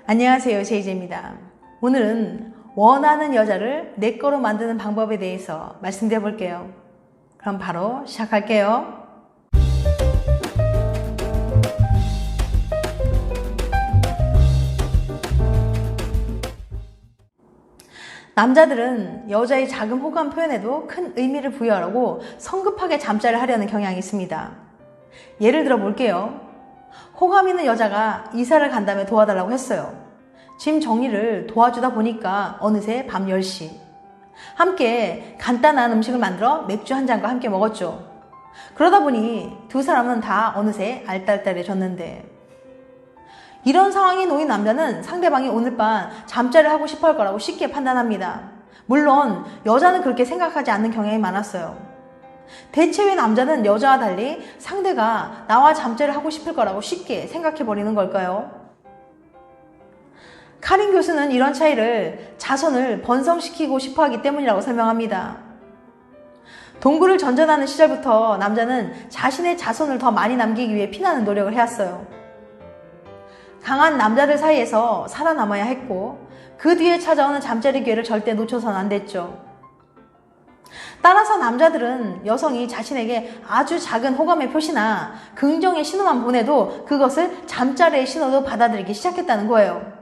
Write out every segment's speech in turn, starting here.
안녕하세요, 제이제입니다. 오늘은 원하는 여자를 내 거로 만드는 방법에 대해서 말씀드려 볼게요. 그럼 바로 시작할게요. 남자들은 여자의 작은 호감 표현에도 큰 의미를 부여하려고 성급하게 잠자를 하려는 경향이 있습니다. 예를 들어 볼게요. 호감 있는 여자가 이사를 간다며 도와달라고 했어요. 짐 정리를 도와주다 보니까 어느새 밤 10시. 함께 간단한 음식을 만들어 맥주 한 잔과 함께 먹었죠. 그러다 보니 두 사람은 다 어느새 알딸딸해졌는데, 이런 상황에 놓인 남자는 상대방이 오늘 밤 잠자를 하고 싶어 할 거라고 쉽게 판단합니다. 물론 여자는 그렇게 생각하지 않는 경향이 많았어요. 대체 왜 남자는 여자와 달리 상대가 나와 잠자를 하고 싶을 거라고 쉽게 생각해버리는 걸까요? 카린 교수는 이런 차이를 자손을 번성시키고 싶어 하기 때문이라고 설명합니다. 동굴을 전전하는 시절부터 남자는 자신의 자손을 더 많이 남기기 위해 피나는 노력을 해왔어요. 강한 남자들 사이에서 살아남아야 했고, 그 뒤에 찾아오는 잠자리 기회를 절대 놓쳐서는 안 됐죠. 따라서 남자들은 여성이 자신에게 아주 작은 호감의 표시나 긍정의 신호만 보내도 그것을 잠자리의 신호로 받아들이기 시작했다는 거예요.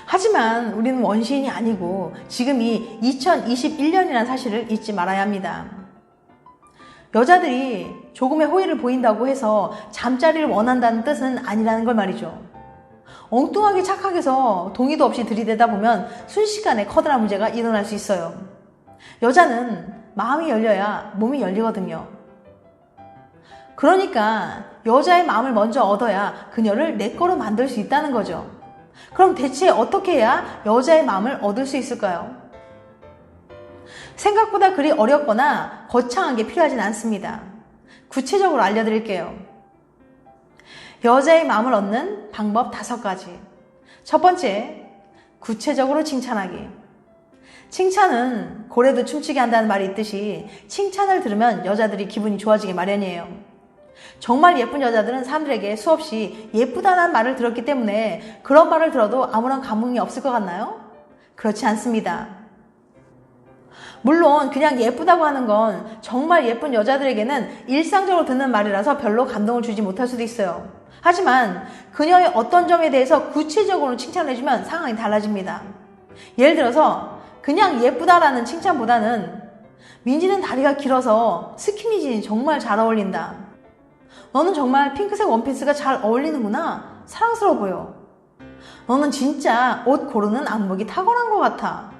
하지만 우리는 원시인이 아니고 지금이 2021년이라는 사실을 잊지 말아야 합니다. 여자들이 조금의 호의를 보인다고 해서 잠자리를 원한다는 뜻은 아니라는 걸 말이죠. 엉뚱하게 착각해서 동의도 없이 들이대다 보면 순식간에 커다란 문제가 일어날 수 있어요. 여자는 마음이 열려야 몸이 열리거든요. 그러니까 여자의 마음을 먼저 얻어야 그녀를 내 거로 만들 수 있다는 거죠. 그럼 대체 어떻게 해야 여자의 마음을 얻을 수 있을까요? 생각보다 그리 어렵거나 거창한 게 필요하진 않습니다. 구체적으로 알려드릴게요. 여자의 마음을 얻는 방법 5가지. 첫 번째, 구체적으로 칭찬하기. 칭찬은 고래도 춤추게 한다는 말이 있듯이 칭찬을 들으면 여자들이 기분이 좋아지기 마련이에요. 정말 예쁜 여자들은 사람들에게 수없이 예쁘다는 말을 들었기 때문에 그런 말을 들어도 아무런 감흥이 없을 것 같나요? 그렇지 않습니다. 물론 그냥 예쁘다고 하는 건 정말 예쁜 여자들에게는 일상적으로 듣는 말이라서 별로 감동을 주지 못할 수도 있어요. 하지만 그녀의 어떤 점에 대해서 구체적으로 칭찬을 해주면 상황이 달라집니다. 예를 들어서 그냥 예쁘다라는 칭찬보다는 민지는 다리가 길어서 스키니진이 정말 잘 어울린다. 너는 정말 핑크색 원피스가 잘 어울리는구나. 사랑스러워 보여. 너는 진짜 옷 고르는 안목이 탁월한 것 같아.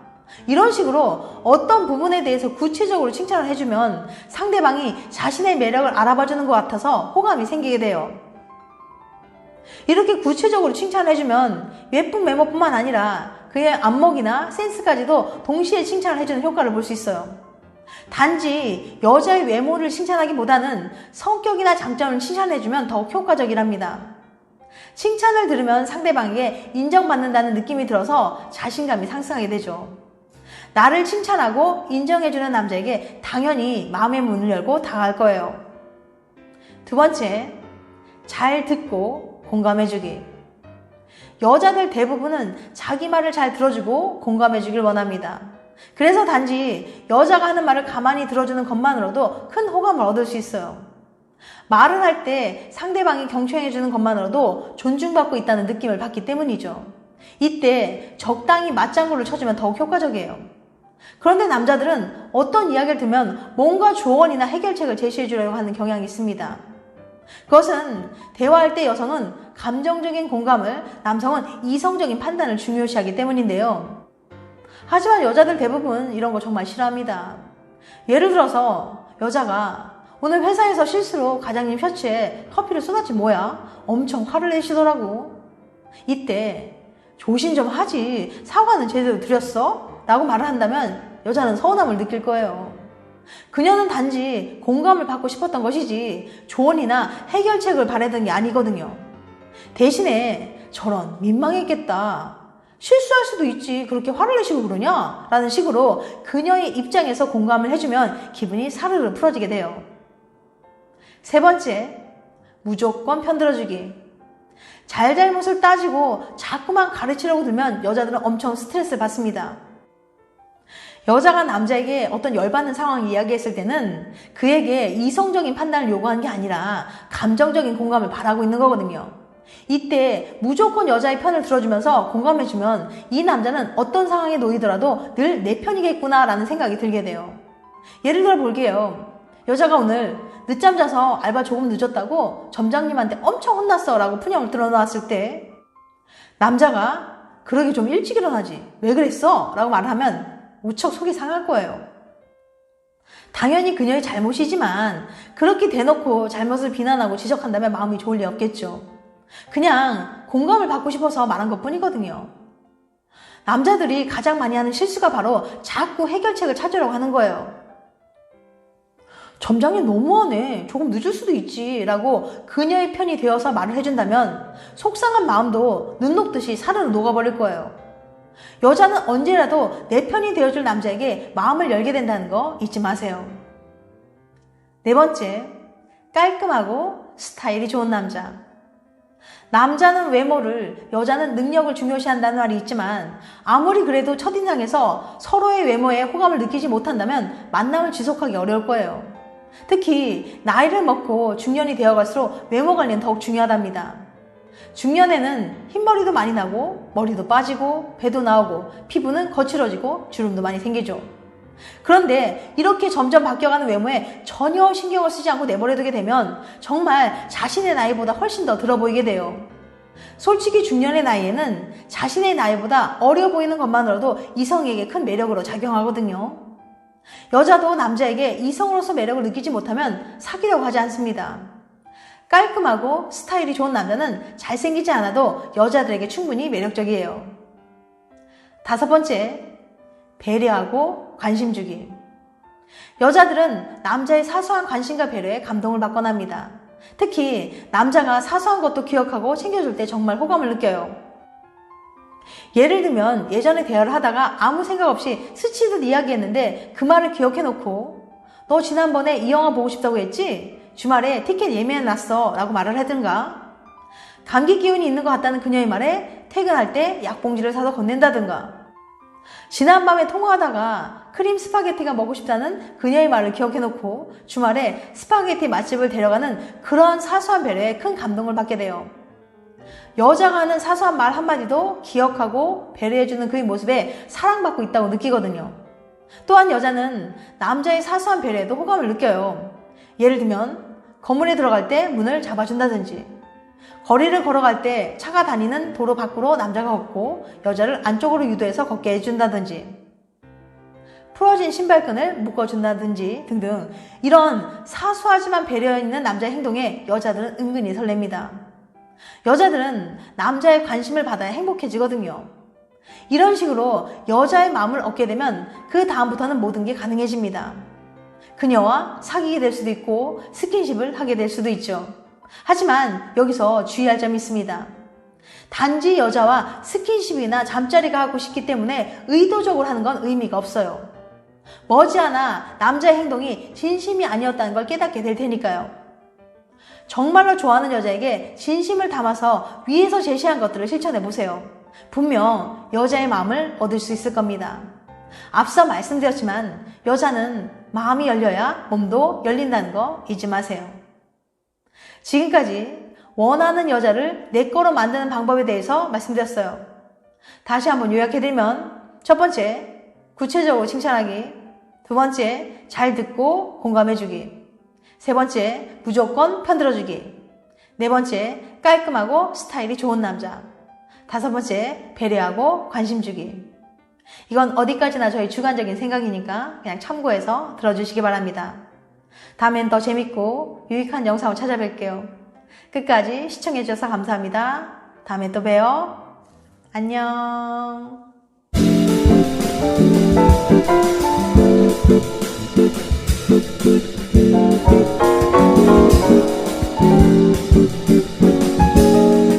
이런 식으로 어떤 부분에 대해서 구체적으로 칭찬을 해주면 상대방이 자신의 매력을 알아봐주는 것 같아서 호감이 생기게 돼요. 이렇게 구체적으로 칭찬을 해주면 예쁜 외모뿐만 아니라 그의 안목이나 센스까지도 동시에 칭찬을 해주는 효과를 볼 수 있어요. 단지 여자의 외모를 칭찬하기보다는 성격이나 장점을 칭찬해주면 더욱 효과적이랍니다. 칭찬을 들으면 상대방에게 인정받는다는 느낌이 들어서 자신감이 상승하게 되죠. 나를 칭찬하고 인정해주는 남자에게 당연히 마음의 문을 열고 다가갈 거예요. 두 번째, 잘 듣고 공감해주기. 여자들 대부분은 자기 말을 잘 들어주고 공감해주길 원합니다. 그래서 단지 여자가 하는 말을 가만히 들어주는 것만으로도 큰 호감을 얻을 수 있어요. 말을 할 때 상대방이 경청해주는 것만으로도 존중받고 있다는 느낌을 받기 때문이죠. 이때 적당히 맞장구를 쳐주면 더욱 효과적이에요. 그런데 남자들은 어떤 이야기를 들으면 뭔가 조언이나 해결책을 제시해주려고 하는 경향이 있습니다. 그것은 대화할 때 여성은 감정적인 공감을, 남성은 이성적인 판단을 중요시하기 때문인데요. 하지만 여자들 대부분 이런 거 정말 싫어합니다. 예를 들어서 여자가 오늘 회사에서 실수로 과장님 셔츠에 커피를 쏟았지 뭐야? 엄청 화를 내시더라고. 이때 조심 좀 하지. 사과는 제대로 드렸어? 라고 말을 한다면 여자는 서운함을 느낄 거예요. 그녀는 단지 공감을 받고 싶었던 것이지 조언이나 해결책을 바라던 게 아니거든요. 대신에 저런 민망했겠다. 실수할 수도 있지. 그렇게 화를 내시고 그러냐? 라는 식으로 그녀의 입장에서 공감을 해주면 기분이 사르르 풀어지게 돼요. 세 번째, 무조건 편들어주기. 잘잘못을 따지고 자꾸만 가르치려고 들면 여자들은 엄청 스트레스를 받습니다. 여자가 남자에게 어떤 열받는 상황을 이야기했을 때는 그에게 이성적인 판단을 요구하는 게 아니라 감정적인 공감을 바라고 있는 거거든요. 이때 무조건 여자의 편을 들어주면서 공감해주면 이 남자는 어떤 상황에 놓이더라도 늘 내 편이겠구나 라는 생각이 들게 돼요. 예를 들어 볼게요. 여자가 오늘 늦잠 자서 알바 조금 늦었다고 점장님한테 엄청 혼났어 라고 푸념을 드러놨을 때 남자가 그러게 좀 일찍 일어나지 왜 그랬어? 라고 말하면 무척 속이 상할 거예요. 당연히 그녀의 잘못이지만 그렇게 대놓고 잘못을 비난하고 지적한다면 마음이 좋을 리 없겠죠. 그냥 공감을 받고 싶어서 말한 것 뿐이거든요. 남자들이 가장 많이 하는 실수가 바로 자꾸 해결책을 찾으려고 하는 거예요. 점장님 너무하네. 조금 늦을 수도 있지. 라고 그녀의 편이 되어서 말을 해준다면 속상한 마음도 눈 녹듯이 사르르 녹아버릴 거예요. 여자는 언제라도 내 편이 되어줄 남자에게 마음을 열게 된다는 거 잊지 마세요. 네 번째, 깔끔하고 스타일이 좋은 남자. 남자는 외모를, 여자는 능력을 중요시한다는 말이 있지만 아무리 그래도 첫인상에서 서로의 외모에 호감을 느끼지 못한다면 만남을 지속하기 어려울 거예요. 특히 나이를 먹고 중년이 되어갈수록 외모 관리는 더욱 중요하답니다. 중년에는 흰머리도 많이 나고 머리도 빠지고 배도 나오고 피부는 거칠어지고 주름도 많이 생기죠. 그런데 이렇게 점점 바뀌어가는 외모에 전혀 신경을 쓰지 않고 내버려두게 되면 정말 자신의 나이보다 훨씬 더 들어 보이게 돼요. 솔직히 중년의 나이에는 자신의 나이보다 어려 보이는 것만으로도 이성에게 큰 매력으로 작용하거든요. 여자도 남자에게 이성으로서 매력을 느끼지 못하면 사귀려고 하지 않습니다. 깔끔하고 스타일이 좋은 남자는 잘생기지 않아도 여자들에게 충분히 매력적이에요. 다섯 번째, 배려하고 관심 주기. 여자들은 남자의 사소한 관심과 배려에 감동을 받곤 합니다. 특히 남자가 사소한 것도 기억하고 챙겨줄 때 정말 호감을 느껴요. 예를 들면 예전에 대화를 하다가 아무 생각 없이 스치듯 이야기했는데 그 말을 기억해놓고 너 지난번에 이 영화 보고 싶다고 했지? 주말에 티켓 예매해놨어 라고 말을 하든가, 감기 기운이 있는 것 같다는 그녀의 말에 퇴근할 때 약봉지를 사서 건넨다든가, 지난밤에 통화하다가 크림 스파게티가 먹고 싶다는 그녀의 말을 기억해놓고 주말에 스파게티 맛집을 데려가는 그런 사소한 배려에 큰 감동을 받게 돼요. 여자가 하는 사소한 말 한마디도 기억하고 배려해주는 그의 모습에 사랑받고 있다고 느끼거든요. 또한 여자는 남자의 사소한 배려에도 호감을 느껴요. 예를 들면 건물에 들어갈 때 문을 잡아준다든지, 거리를 걸어갈 때 차가 다니는 도로 밖으로 남자가 걷고 여자를 안쪽으로 유도해서 걷게 해준다든지, 풀어진 신발끈을 묶어준다든지 등등 이런 사소하지만 배려 있는 남자의 행동에 여자들은 은근히 설렙니다. 여자들은 남자의 관심을 받아야 행복해지거든요. 이런 식으로 여자의 마음을 얻게 되면 그 다음부터는 모든 게 가능해집니다. 그녀와 사귀게 될 수도 있고 스킨십을 하게 될 수도 있죠. 하지만 여기서 주의할 점이 있습니다. 단지 여자와 스킨십이나 잠자리가 하고 싶기 때문에 의도적으로 하는 건 의미가 없어요. 머지않아 남자의 행동이 진심이 아니었다는 걸 깨닫게 될 테니까요. 정말로 좋아하는 여자에게 진심을 담아서 위에서 제시한 것들을 실천해 보세요. 분명 여자의 마음을 얻을 수 있을 겁니다. 앞서 말씀드렸지만 여자는 마음이 열려야 몸도 열린다는 거 잊지 마세요. 지금까지 원하는 여자를 내 거로 만드는 방법에 대해서 말씀드렸어요. 다시 한번 요약해드리면, 첫 번째, 구체적으로 칭찬하기. 두 번째, 잘 듣고 공감해주기. 세 번째, 무조건 편들어주기. 네 번째, 깔끔하고 스타일이 좋은 남자. 다섯 번째, 배려하고 관심 주기. 이건 어디까지나 저희 주관적인 생각이니까 그냥 참고해서 들어주시기 바랍니다. 다음엔 더 재밌고 유익한 영상을 찾아뵐게요. 끝까지 시청해주셔서 감사합니다. 다음에 또 봬요. 안녕.